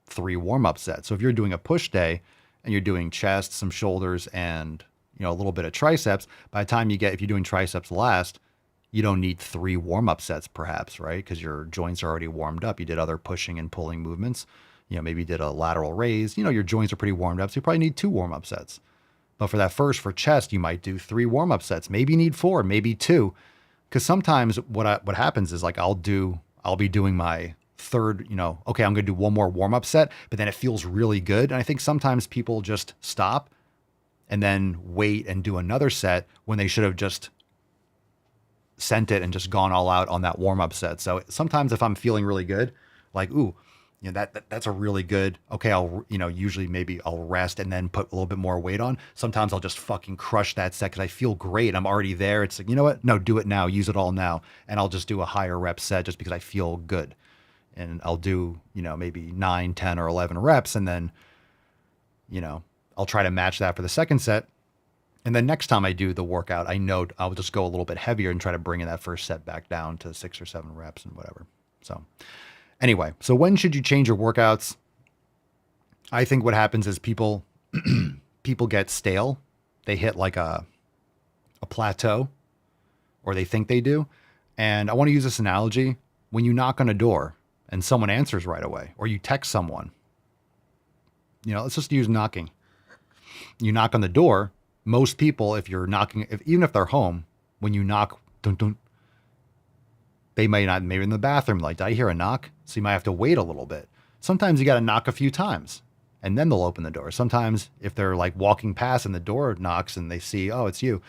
3 warm-up sets. So if you're doing a push day and you're doing chest, some shoulders, and a little bit of triceps, by the time if you're doing triceps last, you don't need 3 warm-up sets perhaps, right? Because your joints are already warmed up. You did other pushing and pulling movements. Maybe you did a lateral raise. Your joints are pretty warmed up, so you probably need 2 warm-up sets. But for chest, you might do 3 warm-up sets. Maybe you need 4, maybe 2. Because sometimes what happens is like I'll be doing my third, okay, I'm going to do one more warm-up set, but then it feels really good. And I think sometimes people just stop and then wait and do another set when they should have just sent it and just gone all out on that warm-up set. So sometimes if I'm feeling really good, like, ooh, that's a really good, okay, I'll, usually maybe I'll rest and then put a little bit more weight on. Sometimes I'll just fucking crush that set because I feel great. I'm already there. It's like, you know what? No, do it now. Use it all now. And I'll just do a higher rep set just because I feel good. And I'll do, maybe 9, 10, or 11 reps. And then, I'll try to match that for the second set. And then next time I do the workout, I know I'll just go a little bit heavier and try to bring in that first set back down to 6 or 7 reps and whatever. So anyway, so when should you change your workouts? I think what happens is people get stale. They hit like a plateau, or they think they do. And I want to use this analogy. When you knock on a door and someone answers right away, or you text someone, let's just use knocking. You knock on the door. Most people, if you're knocking, even if they're home, when you knock, dun, dun, they may not, maybe in the bathroom, like, did I hear a knock? So you might have to wait a little bit. Sometimes you got to knock a few times and then they'll open the door. Sometimes if they're like walking past and the door knocks and they see, oh, it's you,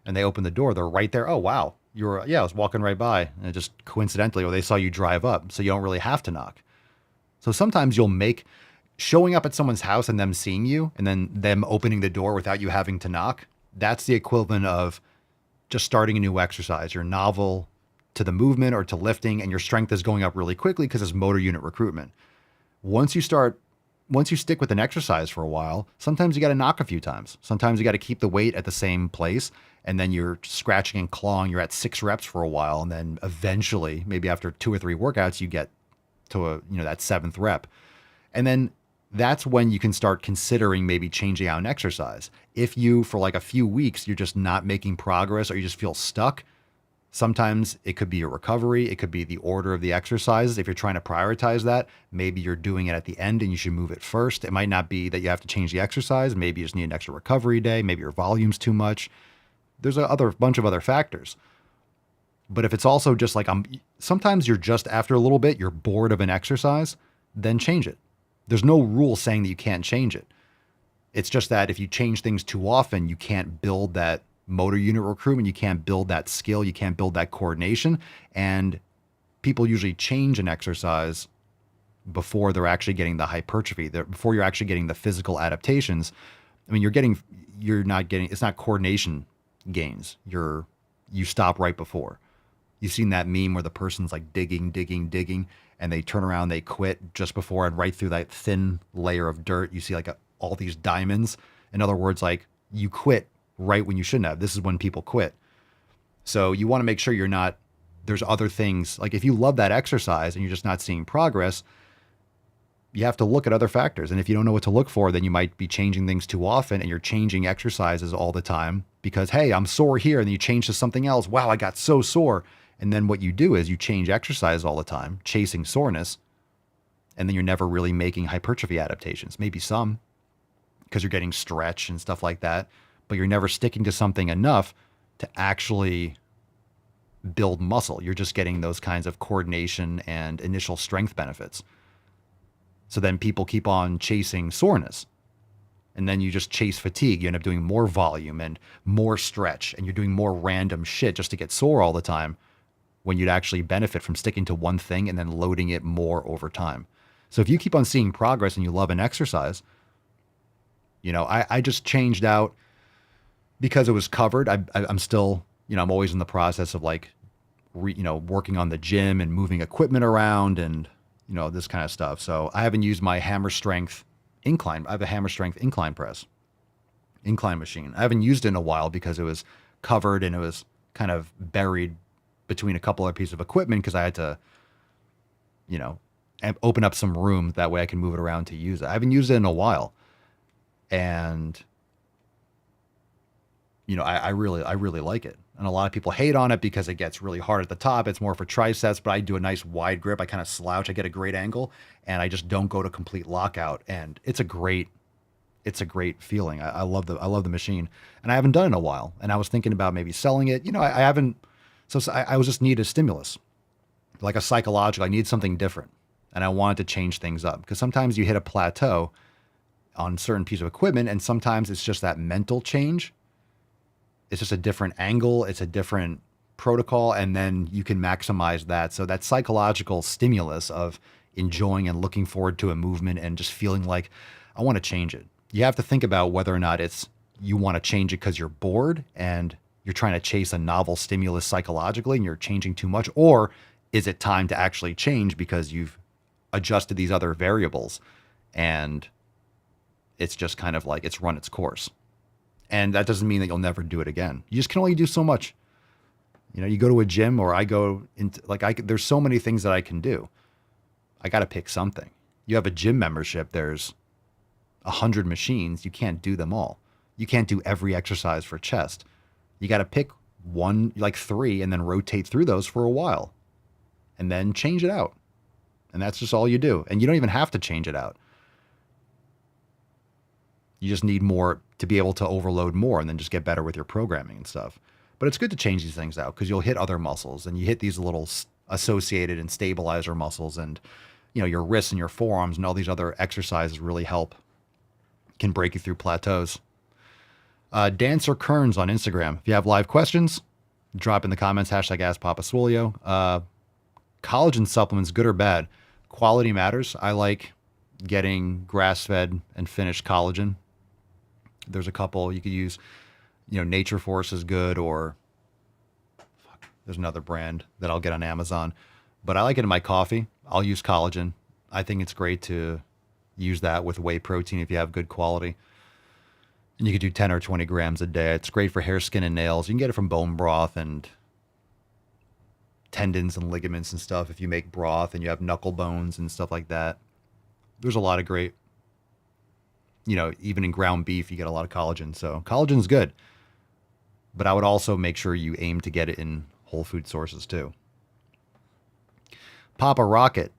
and they open the door, they're right there. Oh, wow. I was walking right by, and it just coincidentally, or they saw you drive up. So you don't really have to knock. So sometimes you'll make showing up at someone's house and them seeing you and then them opening the door without you having to knock. That's the equivalent of just starting a new exercise. You're novel to the movement or to lifting, and your strength is going up really quickly because it's motor unit recruitment. Once you stick with an exercise for a while, sometimes you got to knock a few times. Sometimes you got to keep the weight at the same place, and then you're scratching and clawing. You're at 6 reps for a while, and then eventually, maybe after 2 or 3 workouts, you get to that 7th rep. And then that's when you can start considering maybe changing out an exercise. If you, for like a few weeks, you're just not making progress or you just feel stuck, sometimes it could be your recovery. It could be the order of the exercises. If you're trying to prioritize that, maybe you're doing it at the end and you should move it first. It might not be that you have to change the exercise. Maybe you just need an extra recovery day. Maybe your volume's too much. There's a bunch of other factors. But if it's also just like, sometimes you're just, after a little bit, you're bored of an exercise, then change it. There's no rule saying that you can't change it. It's just that if you change things too often, you can't build that motor unit recruitment. You can't build that skill. You can't build that coordination. And people usually change an exercise before they're actually getting the hypertrophy, before you're actually getting the physical adaptations. I mean, it's not coordination gains. You stop right before. You've seen that meme where the person's like digging, and they turn around, they quit just before, and right through that thin layer of dirt, you see like all these diamonds. In other words, like you quit right when you shouldn't have. This is when people quit. So you want to make sure there's other things. Like if you love that exercise and you're just not seeing progress, you have to look at other factors. And if you don't know what to look for, then you might be changing things too often and you're changing exercises all the time because, hey, I'm sore here. And then you change to something else. Wow, I got so sore. And then what you do is you change exercise all the time, chasing soreness. And then you're never really making hypertrophy adaptations. Maybe some, because you're getting stretch and stuff like that. But you're never sticking to something enough to actually build muscle. You're just getting those kinds of coordination and initial strength benefits. So then people keep on chasing soreness. And then you just chase fatigue. You end up doing more volume and more stretch. And you're doing more random shit just to get sore all the time, when you'd actually benefit from sticking to one thing and then loading it more over time. So if you keep on seeing progress and you love an exercise, I just changed out because it was covered. I'm still, I'm always in the process of like, working on the gym and moving equipment around and, this kind of stuff. So I haven't used my hammer strength incline. I have a hammer strength incline machine. I haven't used it in a while because it was covered and it was kind of buried between a couple other pieces of equipment because I had to, open up some room. That way I can move it around to use it. I haven't used it in a while. And, I really like it. And a lot of people hate on it because it gets really hard at the top. It's more for triceps, but I do a nice wide grip. I kind of slouch. I get a great angle and I just don't go to complete lockout. And it's a great feeling. I love the machine, and I haven't done it in a while. And I was thinking about maybe selling it. I haven't. So I was just need a stimulus, like a psychological. I need something different. And I wanted to change things up because sometimes you hit a plateau on certain piece of equipment. And sometimes it's just that mental change. It's just a different angle. It's a different protocol. And then you can maximize that. So that psychological stimulus of enjoying and looking forward to a movement and just feeling like I want to change it. You have to think about whether or not you want to change it because you're bored and you're trying to chase a novel stimulus psychologically and you're changing too much, or is it time to actually change because you've adjusted these other variables and it's just kind of like it's run its course. And that doesn't mean that you'll never do it again. You just can only do so much. You go to a gym, or I go into there's so many things that I can do. I got to pick something. You have a gym membership. There's 100 machines. You can't do them all. You can't do every exercise for chest. You got to pick like 3, and then rotate through those for a while and then change it out. And that's just all you do. And you don't even have to change it out. You just need more to be able to overload more and then just get better with your programming and stuff. But it's good to change these things out because you'll hit other muscles and you hit these little associated and stabilizer muscles, and your wrists and your forearms and all these other exercises really help, can break you through plateaus. Dancer Kearns on Instagram. If you have live questions, drop in the comments, #AskPapaSwolio. Collagen supplements, good or bad? Quality matters. I like getting grass-fed and finished collagen. There's a couple you could use. Nature Force is good, or there's another brand that I'll get on Amazon. But I like it in my coffee. I'll use collagen. I think it's great to use that with whey protein if you have good quality. And you could do 10 or 20 grams a day. It's great for hair, skin, and nails. You can get it from bone broth and tendons and ligaments and stuff if you make broth and you have knuckle bones and stuff like that. There's a lot of great, even in ground beef, you get a lot of collagen. So collagen's good. But I would also make sure you aim to get it in whole food sources too. Papa Rocket.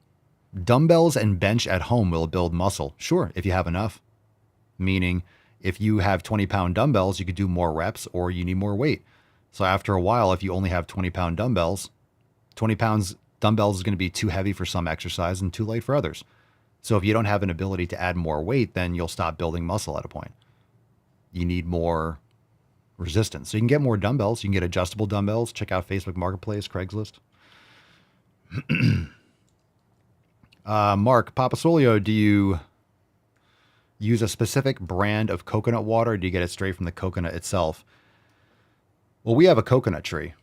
Dumbbells and bench at home will build muscle. Sure, if you have enough. Meaning, if you have 20-pound dumbbells, you could do more reps or you need more weight. So after a while, if you only have 20-pound dumbbells, 20 pounds dumbbells is going to be too heavy for some exercise and too light for others. So if you don't have an ability to add more weight, then you'll stop building muscle at a point. You need more resistance. So you can get more dumbbells. You can get adjustable dumbbells. Check out Facebook Marketplace, Craigslist. Mark, Papasolio, do you use a specific brand of coconut water, or do you get it straight from the coconut itself? Well, we have a coconut tree.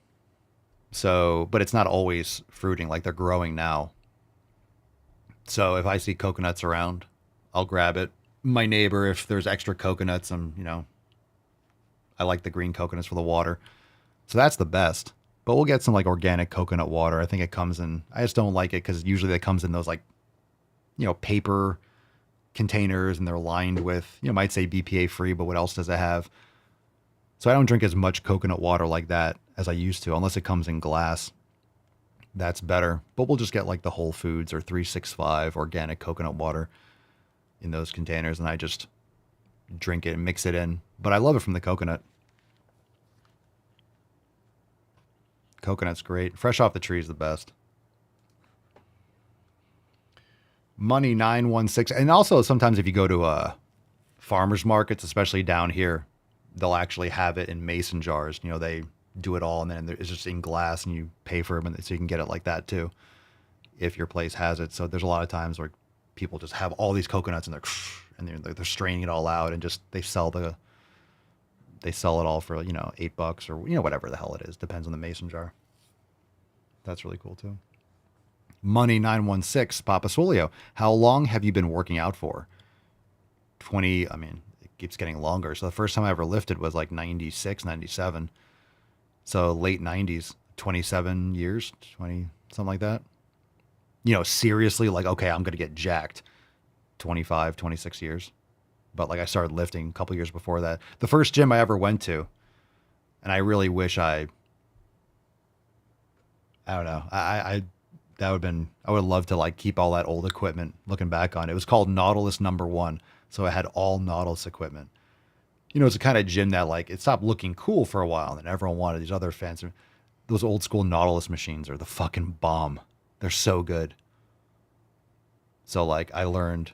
So, but it's not always fruiting, like they're growing now. So if I see coconuts around, I'll grab it. My neighbor, if there's extra coconuts, I like the green coconuts for the water. So that's the best. But we'll get some like organic coconut water. I think it comes in, I just don't like it because usually it comes in those like, paper containers, and they're lined with, might say BPA free, but what else does it have? So I don't drink as much coconut water like that as I used to, unless it comes in glass. That's better. But we'll just get like the Whole Foods or 365 organic coconut water in those containers, and I just drink it and mix it in. But I love it from the coconut. Coconut's great. Fresh off the tree is the best. Money 916. And also sometimes if you go to farmers markets, especially down here, they'll actually have it in mason jars. They do it all, and then it's just in glass, and you pay for them, so you can get it like that too, if your place has it. So there's a lot of times where people just have all these coconuts, and they're straining it all out, and just they sell it all for $8 or whatever the hell it is. Depends on the mason jar. That's really cool too. Money 916, Papa Swolio. How long have you been working out for? 20. I mean, it keeps getting longer. So the first time I ever lifted was like 96, 97. So late 90s, 27 years, 20, something like that. Seriously, like, okay, I'm going to get jacked. 25, 26 years. But like I started lifting a couple years before that. The first gym I ever went to, and I really wish I don't know. I would love to like keep all that old equipment looking back on it. It was called Nautilus #1. So I had all Nautilus equipment. It's a kind of gym that like it stopped looking cool for a while, and then everyone wanted these other fancy. Those old school Nautilus machines are the fucking bomb. They're so good. So like I learned.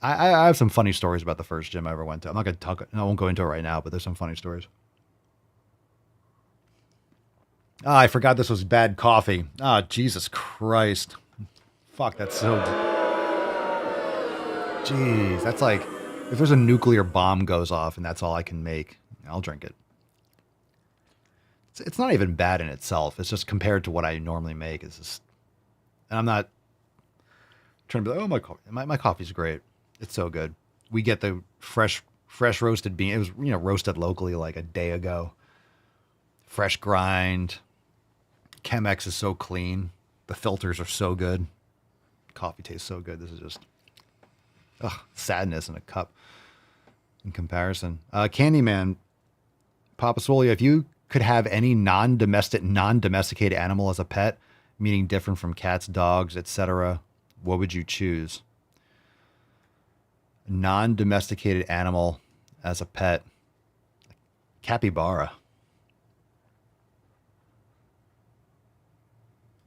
I have some funny stories about the first gym I ever went to. I'm not gonna talk. I won't go into it right now, but there's some funny stories. I forgot this was bad coffee. Jesus Christ. Fuck, that's so... Jeez, that's like... If there's a nuclear bomb goes off and that's all I can make, I'll drink it. It's not even bad in itself. It's just compared to what I normally make. It's just... And I'm not trying to be like, oh, my coffee's great. It's so good. We get the fresh roasted bean. It was, roasted locally like a day ago. Fresh grind. Chemex is so clean. The filters are so good. Coffee tastes so good. This is just sadness in a cup in comparison. Candyman, Papa Swolio, if you could have any non-domesticated animal as a pet, meaning different from cats, dogs, etc., what would you choose? Non-domesticated animal as a pet. Capybara.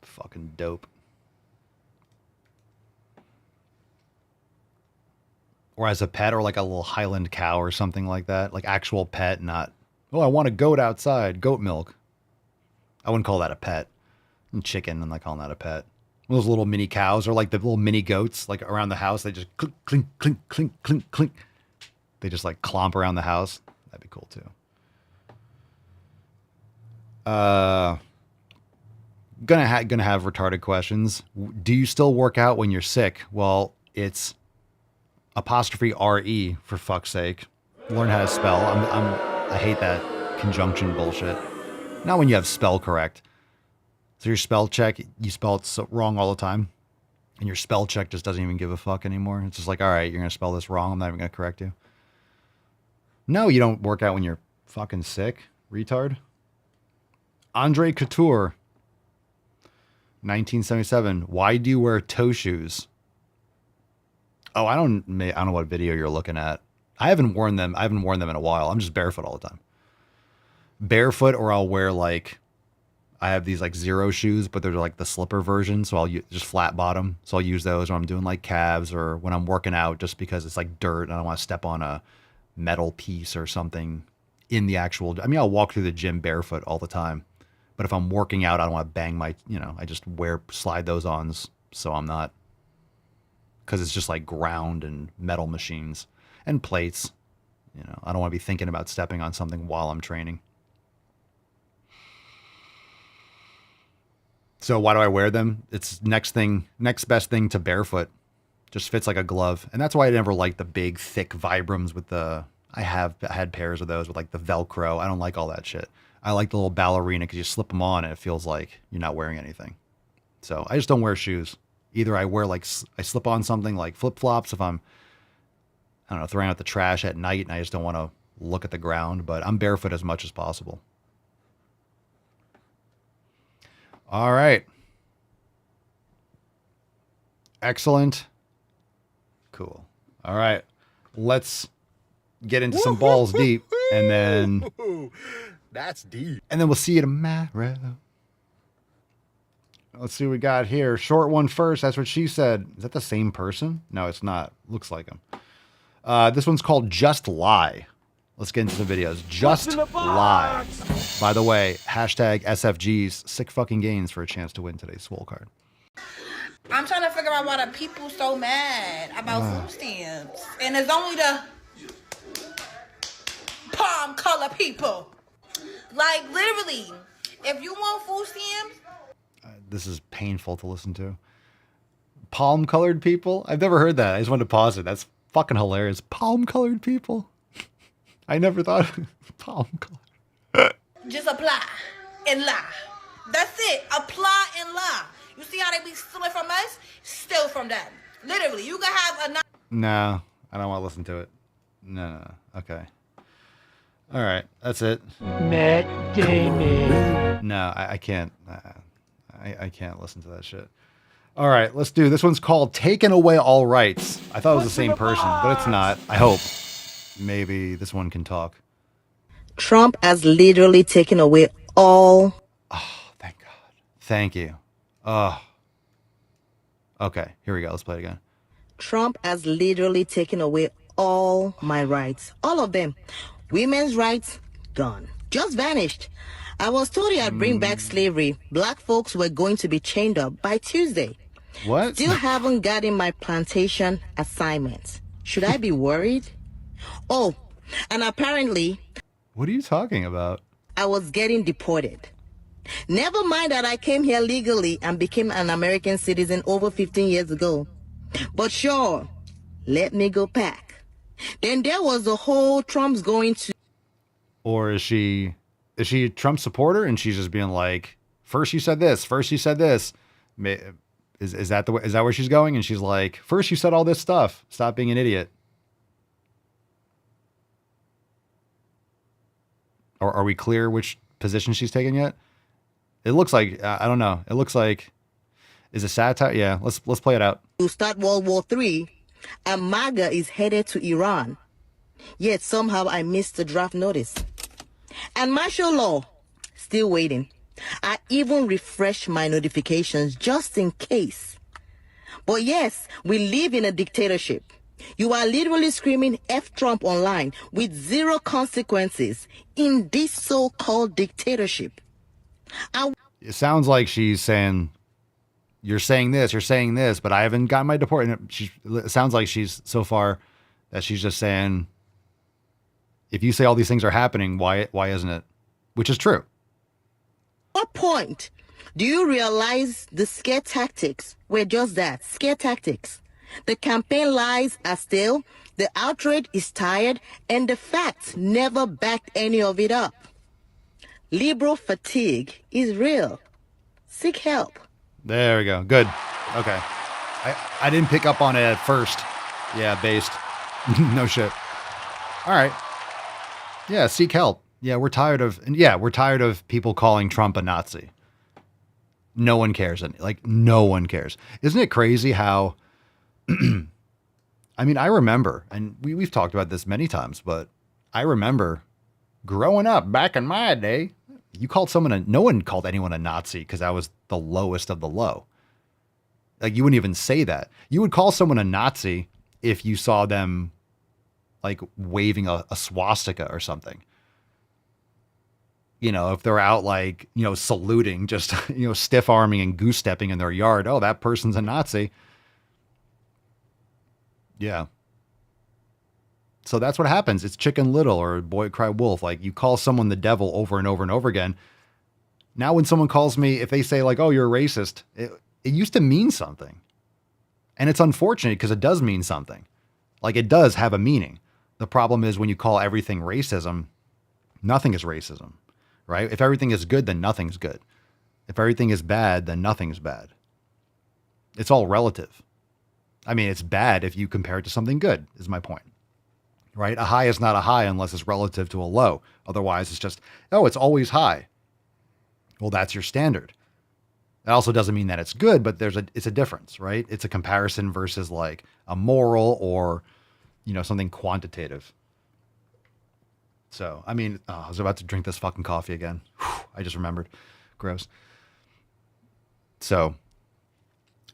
Fucking dope. Or as a pet, or like a little Highland cow or something like that. Like actual pet, not, oh, I want a goat outside. Goat milk. I wouldn't call that a pet. And chicken, I'm not calling that a pet. Those little mini cows, or like the little mini goats, like around the house, they just clink, clink, clink, clink, clink, clink. They just like clomp around the house. That'd be cool too. Gonna have retarded questions. Do you still work out when you're sick? Well, it's apostrophe RE for fuck's sake. Learn how to spell. I hate that conjunction bullshit. Not when you have spell correct. So your spell check, you spell it wrong all the time. And your spell check just doesn't even give a fuck anymore. It's just like, all right, you're going to spell this wrong. I'm not even going to correct you. No, you don't work out when you're fucking sick, retard. Andre Couture, 1977. Why do you wear toe shoes? Oh, I don't know what video you're looking at. I haven't worn them in a while. I'm just barefoot all the time. Barefoot, or I'll wear like, I have these like Zero shoes, but they're like the slipper version. So I'll just flat bottom. So I'll use those when I'm doing like calves or when I'm working out, just because it's like dirt and I don't want to step on a metal piece or something in the actual, I mean, I'll walk through the gym barefoot all the time, but if I'm working out, I don't want to bang my, I just slide those on. So I'm not, because it's just like ground and metal machines and plates. I don't want to be thinking about stepping on something while I'm training. So why do I wear them? It's next best thing to barefoot. Just fits like a glove. And that's why I never liked the big, thick Vibrams with I had pairs of those with like the Velcro. I don't like all that shit. I like the little ballerina because you slip them on and it feels like you're not wearing anything. So I just don't wear shoes. Either I slip on something like flip-flops if I'm, I don't know, throwing out the trash at night and I just don't want to look at the ground, but I'm barefoot as much as possible. All right. Excellent. Cool. All right. Let's get into some balls deep, and then That's deep. And then we'll see you tomorrow. Let's see what we got here. Short one first. That's what she said. Is that the same person? No, it's not. Looks like him. This one's called Just Lie. Let's get into the videos. Just Lie. By the way, hashtag SFGs, sick fucking gains for a chance to win today's Swole card. I'm trying to figure out why the people so mad about food stamps. And it's only the palm color people. Like, literally, if you want food stamps. This is painful to listen to. Palm colored people? I've never heard that. I just wanted to pause it. That's fucking hilarious. Palm colored people? I never thought palm color. Just apply and lie. That's it. Apply and lie. You see how they be stealing from us? Steal from them. Literally, you can have a... No, I don't want to listen to it. No. Okay. All right, that's it. Matt Damon. No, I can't. I can't listen to that shit. All right, let's do this. One's called Taking Away All Rights. I thought it was the same person, but it's not. I hope. Maybe this one can talk. Trump has literally taken away all... Oh, thank God. Thank you. Oh. Okay, here we go. Let's play it again. Trump has literally taken away all my rights. All of them. Women's rights, gone. Just vanished. I was told I'd bring back slavery. Black folks were going to be chained up by Tuesday. What? Still haven't gotten my plantation assignments. Should I be worried? Oh, and apparently... What are you talking about? I was getting deported. Never mind that I came here legally and became an American citizen over 15 years ago. But sure, let me go back. Then there was the whole Trump's going to... Or is she a Trump supporter and she's just being like, first you said this, first you said this. Is that where she's going? And she's like, first you said all this stuff. Stop being an idiot. Or are we clear which position she's taken yet. It looks like, I don't know. It looks like, is it satire? Yeah, let's play it out. To start World War III, and MAGA is headed to Iran. Yet somehow I missed the draft notice. And martial law, still waiting. I even refreshed my notifications just in case. But yes, we live in a dictatorship. You are literally screaming F Trump online with zero consequences in this so-called dictatorship. It sounds like she's saying, you're saying this, but I haven't gotten my deportation. It sounds like she's so far that she's just saying, if you say all these things are happening, why isn't it? Which is true. What point do you realize the scare tactics were just that, scare tactics? The campaign lies are still, the outrage is tired, and the facts never backed any of it up. Liberal fatigue is real. Seek help. There we go. Good. Okay. I didn't pick up on it at first. Yeah, based. No shit. All right. Yeah, seek help. Yeah, we're tired of people calling Trump a Nazi. No one cares. No one cares. Isn't it crazy how, I mean, I remember, and we've talked about this many times, but I remember growing up back in my day, no one called anyone a Nazi because I was the lowest of the low. Like, you wouldn't even say that. You would call someone a Nazi if you saw them like waving a swastika or something. You know, if they're out like, you know, saluting, just, you know, stiff arming and goose stepping in their yard. Oh, that person's a Nazi. Yeah. So that's what happens. It's Chicken Little or Boy Cry Wolf. Like, you call someone the devil over and over and over again. Now when someone calls me, if they say like, oh, you're a racist, it used to mean something. And it's unfortunate because it does mean something. Like, it does have a meaning. The problem is when you call everything racism, nothing is racism, right? If everything is good, then nothing's good. If everything is bad, then nothing's bad. It's all relative. I mean, it's bad if you compare it to something good, is my point. Right? A high is not a high unless it's relative to a low. Otherwise, it's just, oh, it's always high. Well, that's your standard. That also doesn't mean that it's good, but it's a difference, right? It's a comparison versus like a moral or, you know, something quantitative. So, I mean, I was about to drink this fucking coffee again. Whew, I just remembered. Gross. So,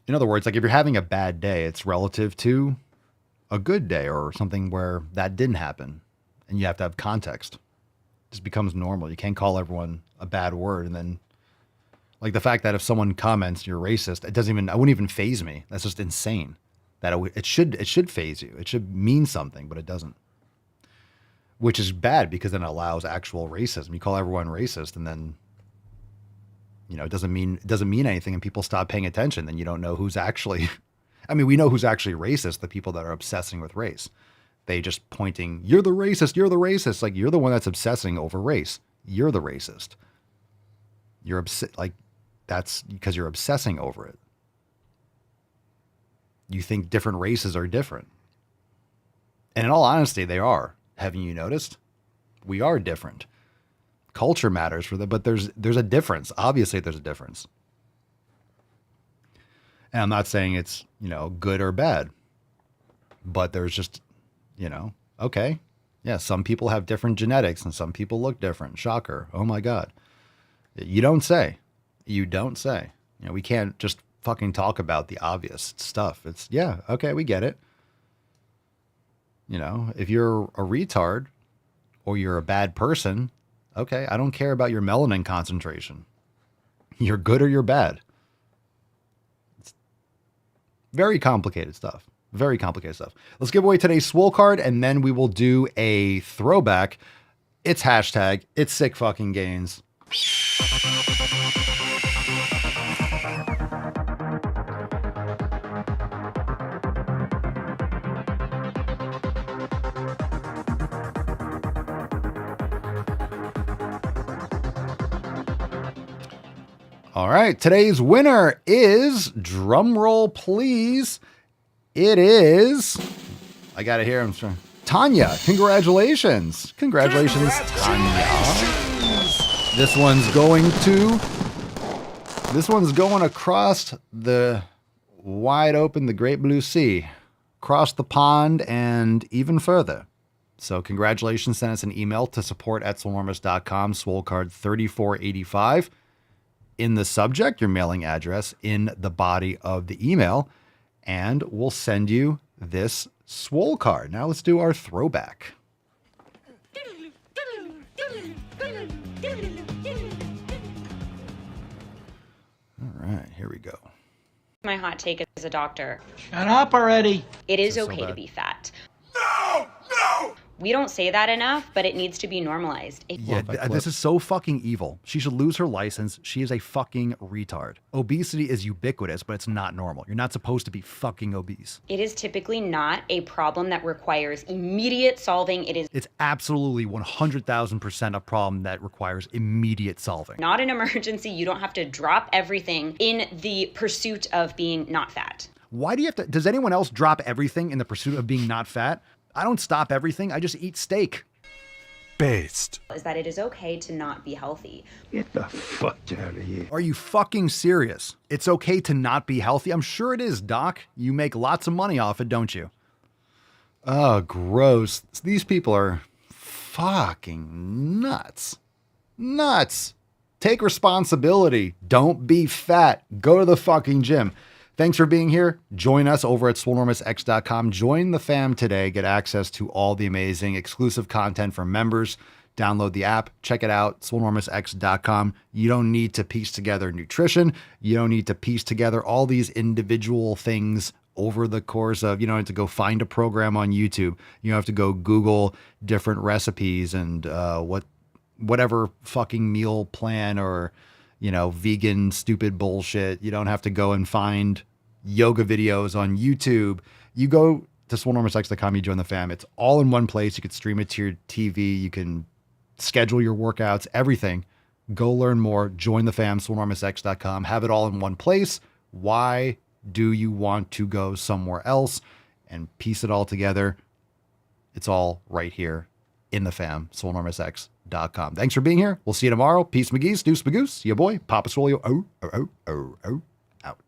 in other words, like if you're having a bad day, it's relative to a good day or something where that didn't happen, and you have to have context. It just becomes normal. You can't call everyone a bad word. And then like the fact that if someone comments you're racist, it wouldn't even faze me. That's just insane. That it should faze you. It should mean something, but it doesn't. Which is bad because then it allows actual racism. You call everyone racist and then, you know, it doesn't mean anything and people stop paying attention. Then you don't know who's actually, I mean, we know who's actually racist, the people that are obsessing with race. They just pointing, you're the racist, you're the racist. Like, you're the one that's obsessing over race. You're the racist. You're that's because you're obsessing over it. You think different races are different. And in all honesty, they are. Haven't you noticed? We are different. Culture matters for them, but there's a difference. Obviously, there's a difference. And I'm not saying it's, you know, good or bad, but there's just, you know, okay. Yeah, some people have different genetics and some people look different. Shocker. Oh my God. You don't say. You don't say. You know, we can't just fucking talk about the obvious stuff. It's, yeah, okay, we get it. You know, if you're a retard or you're a bad person, okay, I don't care about your melanin concentration. You're good or you're bad. It's very complicated stuff. Very complicated stuff. Let's give away today's Swole card and then we will do a throwback. It's hashtag, it's sick fucking gains. All right, today's winner is, drum roll please, it is, I got it here, I'm sorry, Tanya. Congratulations. Congratulations, Tanya. This one's going across the wide open, the great blue sea, across the pond and even further. So congratulations. Send us an email to support@swolenormous.com, Swole card 3485. In the subject, your mailing address, in the body of the email, and we'll send you this Swole card. Now let's do our throwback. All right, here we go. My hot take as a doctor. Shut up already. It is This is so okay to bad. be fat. No! No! We don't say that enough, but it needs to be normalized. Yeah, this is so fucking evil. She should lose her license. She is a fucking retard. Obesity is ubiquitous, but it's not normal. You're not supposed to be fucking obese. It is typically not a problem that requires immediate solving. It's absolutely 100,000% a problem that requires immediate solving. Not an emergency. You don't have to drop everything in the pursuit of being not fat. Why do you have to? Does anyone else drop everything in the pursuit of being not fat? I don't stop everything. I just eat steak. Based. Is that it is okay to not be healthy. Get the fuck out of here. Are you fucking serious? It's okay to not be healthy? I'm sure it is, Doc. You make lots of money off it, don't you? Oh, gross. These people are fucking nuts. Nuts. Take responsibility. Don't be fat. Go to the fucking gym. Thanks for being here. Join us over at swolenormousx.com. Join the fam today. Get access to all the amazing exclusive content for members. Download the app. Check it out. swolenormousx.com. You don't need to piece together nutrition. You don't need to piece together all these individual things over the course of, you don't have to go find a program on YouTube. You don't have to go Google different recipes and whatever fucking meal plan or, vegan stupid bullshit. You don't have to go and find yoga videos on YouTube. You go to swolenormousx.com, you join the fam. It's all in one place. You can stream it to your TV. You can schedule your workouts, everything. Go learn more. Join the fam, swolenormousx.com. Have it all in one place. Why do you want to go somewhere else and piece it all together? It's all right here in the fam, swolenormousx.com. Thanks for being here. We'll see you tomorrow. Peace, McGee's, deuce, magoose. Your boy, Papa Swole. Out.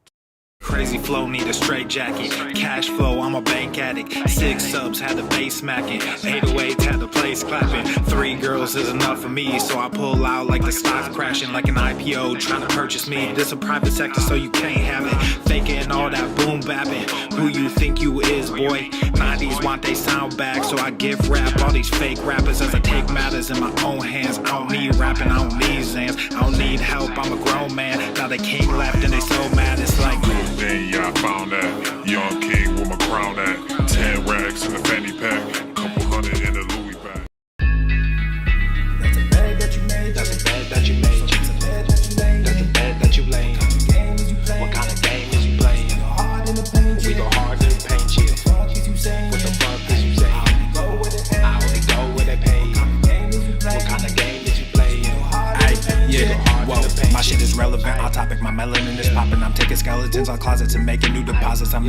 Crazy flow, need a straight jacket. Cash flow, I'm a bank addict. 6 subs, had the bass smacking. 808s, had the place clapping. 3 girls is enough for me, so I pull out like the stock crashing. Like an IPO, trying to purchase me. This a private sector, so you can't have it. Faking all that boom bapping. Who you think you is, boy? 90s want they sound back, so I give rap all these fake rappers as I take matters in my own hands. I don't need rapping, I don't need Zans. I don't need help, I'm a grown man. Now the king left and they so mad, it's like Then yeah, I found that young king with my crown at 10 racks in the fanny pack, couple hundred in the Louis bag. that's a bed that you made, that's a bed that you made, that's a bed that you laid, that's a bed that you laid. What kind of game is you playing? We go hard in the paint, yeah. What the fuck is you saying? I only go where they pay. What kind of game is you playing? Yeah, whoa, my shit is relevant, on topic, my melanin is popping. I'm taking skeletons out closets and making new deposits. I'm